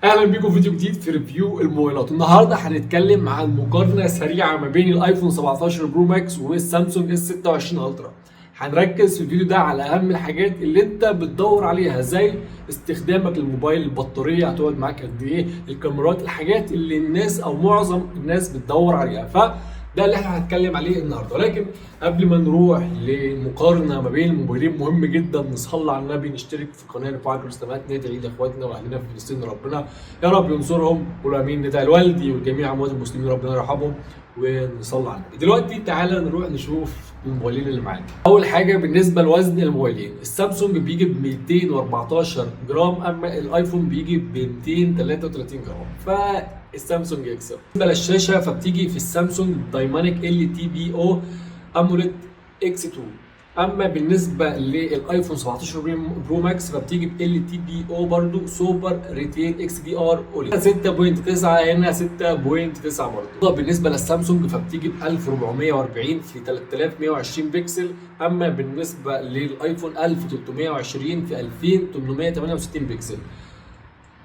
اهلا بيكم في فيديو جديد في ريفيو الموبايلات. النهارده هنتكلم عن مقارنه سريعه ما بين الايفون 17 برو ماكس والسامسونج اس 26 الترا. هنركز في الفيديو ده على اهم الحاجات اللي انت بتدور عليها، زي استخدامك للموبايل، البطاريه هتقعد معاك قد ايه، الكاميرات، الحاجات اللي الناس او معظم الناس بتدور عليها. ده اللي احنا هنتكلم عليه النهارده. ولكن قبل ما نروح لمقارنه ما بين الموبايلين، مهم جدا نصلي على النبي، نشترك في القناه، نفعل الرسومات، ندعي لاخواتنا واهلنا في فلسطين ربنا يا رب ينصرهم، قولوا امين. ندعي لوالدي وجميع اموات المسلمين ربنا يرحمهم، ونصلي على النبي. دلوقتي تعالى نروح نشوف الموبايلين اللي معانا. اول حاجه بالنسبه لوزن الموبايلين، السامسونج بيجي ب 214 جرام، اما الايفون بيجي ب 233 جرام، فالسامسونج يكسب. بالنسبه للشاشه فبتيجي في السامسونج دايمانيك ال تي بي او اموليد اكس 2، اما بالنسبه للايفون 17 برو ماكس فبتيجي ب ال تي بي او برضو سوبر ريتين اكس دي ار اولي 6.9، هنا 6.9 برضو. بالنسبه للسامسونج فبتيجي ب 1440 في 3120 بكسل، اما بالنسبه للايفون 1320 في 2868 بكسل.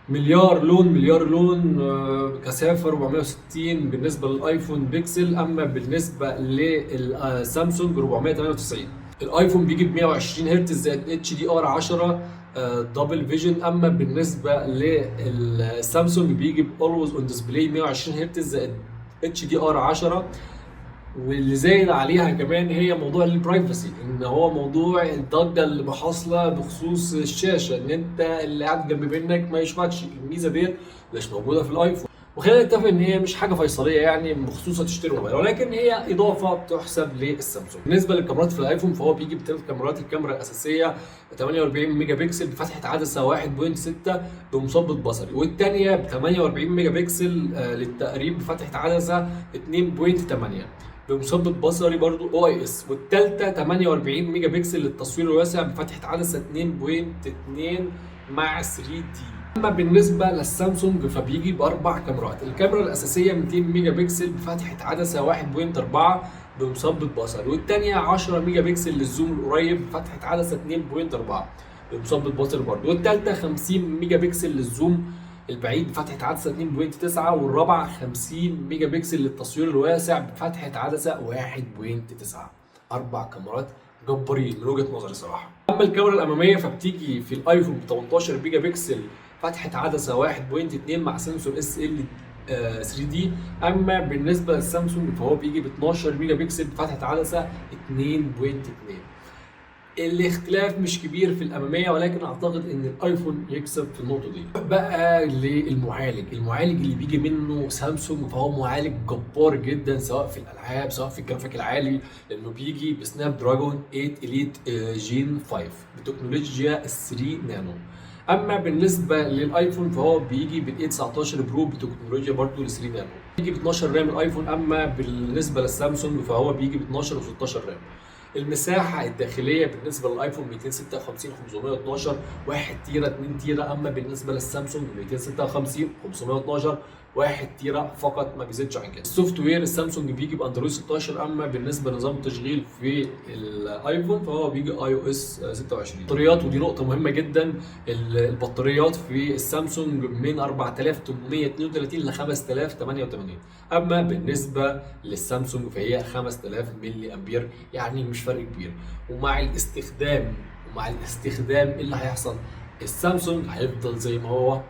مليار لون كثافه 460 بالنسبه للايفون بيكسل، اما بالنسبه للسامسونج 498. الايفون بيجي ب 120 هرتز زائد اتش دي ار 10 دبل فيجن، اما بالنسبه للسامسونج بيجي ب اولويز اون ديسبلاي 120 هرتز زائد اتش دي ار 10. واللي زايد عليها كمان هي موضوع البرايفسي، ان هو موضوع الضجه اللي حاصله بخصوص الشاشه، ان انت اللي قاعد جنب منك ما يشوفكش. الميزه ديت مش موجوده في الايفون، وخلينا نتفق ان هي مش حاجه فيصليه يعني بخصوص تشتري موبايل، ولكن هي اضافه بتحسب للسامسونج. بالنسبه للكاميرات في الايفون فهو بيجي بثلاث كاميرات. الكاميرا الاساسيه 48 ميجا بكسل بفتحه عدسه 1.6 بمثبت بصري، والثانيه ب 48 ميجا بكسل للتقريب بفتحه عدسه 2.8 بمثبت بصري برضو او اي اس، والثالثه 48 ميجا بكسل للتصوير الواسع بفتحه عدسه 2.2 مع 3 دي. اما بالنسبه للسامسونج فبيجي باربع كاميرات. الكاميرا الاساسيه 200 ميجا بكسل بفتحه عدسه 1.4 بمثبت بصري، والثانيه 10 ميجا بكسل للزوم القريب بفتحه عدسه 2.4 بمثبت بصري برضو، والثالثه 50 ميجا بكسل للزوم البعيد بفتحة عدسة 2.9، والرابعة 50 ميجا بكسل للتصوير الواسع بفتحة عدسة 1.9. أربع كاميرات جبارين من وجهة نظري صراحة. أما الكاميرا الأمامية فبتيجي في الأيفون ب 18 ميجا بكسل فتحة عدسة 1.2 مع سنسور اس ال 3 دي، اما بالنسبه للسامسونج فهو بيجي ب 12 ميجا بكسل بفتحه عدسه 2.2. الاختلاف مش كبير في الاماميه، ولكن اعتقد ان الايفون يكسب في النقطه دي. بقى المعالج اللي بيجي منه سامسونج فهو معالج جبار جدا، سواء في الالعاب سواء في الجرافيك العالي، لانه بيجي بسناب دراجون 8 اليت جين 5 بتكنولوجيا 3 نانو. اما بالنسبه للايفون فهو بيجي بال 19 برو بتكنولوجيا برضه 3 نانو. بيجي ب 12 رام الايفون، اما بالنسبه للسامسونج فهو بيجي ب 12 و16 رام. المساحة الداخلية بالنسبة للايفون 256 512 1 تيرا 2 تيرا، اما بالنسبة للسامسونج 256 512 1 تيرا فقط، ما بيزيدش عن كده. السوفت وير السامسونج بيجي باندرويد 16، اما بالنسبة لنظام التشغيل في الايفون فهو بيجي اي او اس 26. البطاريات، ودي نقطة مهمة جدا، البطاريات في السامسونج من 4832 ل 5088، اما بالنسبة للسامسونج فهي 5000 ملي امبير، يعني مش فرق كبير. ومع الاستخدام ايه اللي هيحصل؟ السامسونج هيفضل زي ما هو،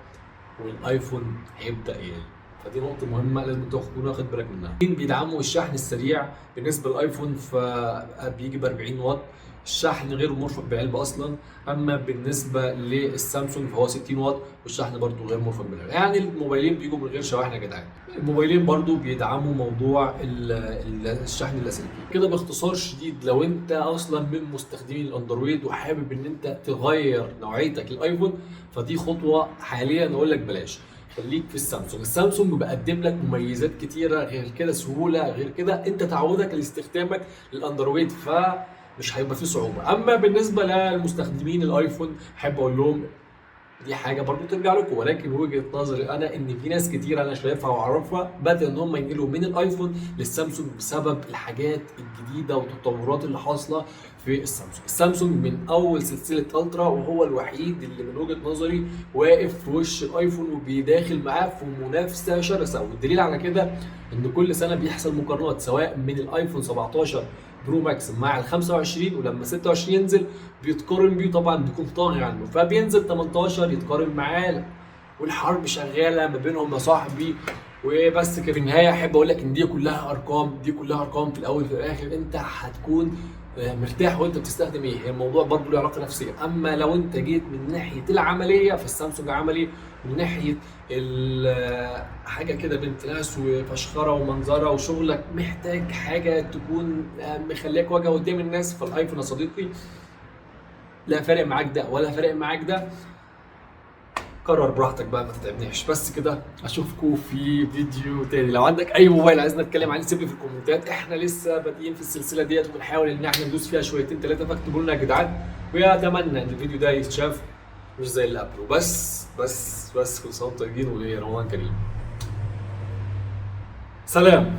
والايفون هيبدا يقل. فدي نقطة مهمة لازم تكون واخد بالك منها. بيدعموا الشحن السريع. بالنسبة للايفون فبيجي ب 40 واط، الشحن غير مرفق بعلبة اصلا، اما بالنسبة للسامسونج فهو 60 واط والشحن برضو غير مرفق بعلبة. يعني الموبايلين بيجوا من غير شواحن يا جدعان. الموبايلين برضو بيدعموا موضوع الشحن اللاسلكي. كده باختصار شديد، لو انت اصلا من مستخدمين الاندرويد وحابب ان انت تغير نوعيتك للايفون، فدي خطوة حاليا اقول لك بلاش، خليك في السامسونج بقدم لك مميزات كتيره، غير كده سهوله، غير كده انت تعودك لاستخدامك للاندرويد فمش هيبقى فيه صعوبه. اما بالنسبه للمستخدمين الايفون احب اقول لهم دي حاجه برضو ترجع لكم، ولكن وجهه نظري انا ان في ناس كتير انا شايفها واعرفها بدأ ان هم ينقلوا من الايفون للسامسونج بسبب الحاجات الجديده والتطورات اللي حاصله في السامسونج. السامسونج من اول سلسله الترا وهو الوحيد اللي من وجهه نظري واقف في وش الايفون وبيداخل معاه في منافسه شرسه، والدليل على كده ان كل سنه بيحصل مقارنات سواء من الايفون 17 برو ماكس مع ال 25، ولما 26 ينزل بيتقارن بيه طبعا بيكون طاغي عنه، فبينزل 18 يتقارن معاه، والحرب شغاله ما بينهم يا صاحبي. وبس كده في النهايه احب اقول لك ان دي كلها ارقام، دي كلها ارقام، في الاول في الاخر انت هتكون مرتاح وانت بتستخدم ايه. الموضوع برضه له علاقه نفسيه، اما لو انت جيت من ناحيه العمليه فالسامسونج عملي، من ناحيه حاجه كده بنت ناس وفشخره ومنظره وشغلك محتاج حاجه تكون مخليك واجهه قدام الناس، فالايفون يا صديقي لا فارق معاك ده ولا فارق معاك ده. قرر براحتك بقى، ما تتعبناش. بس كده اشوفكم في فيديو تاني. لو عندك اي موبايل عايزنا نتكلم عليه سيب لي في الكومنتات، احنا لسه بادئين في السلسله ديت وبنحاول ان احنا ندوس فيها شويتين ثلاثه، فاكتبوا لنا يا جدعان، واتمنى ان الفيديو ده يتشاف مش زي اللي قبله. بس كل سنه وانتم طيبين ورمضان كريم. سلام.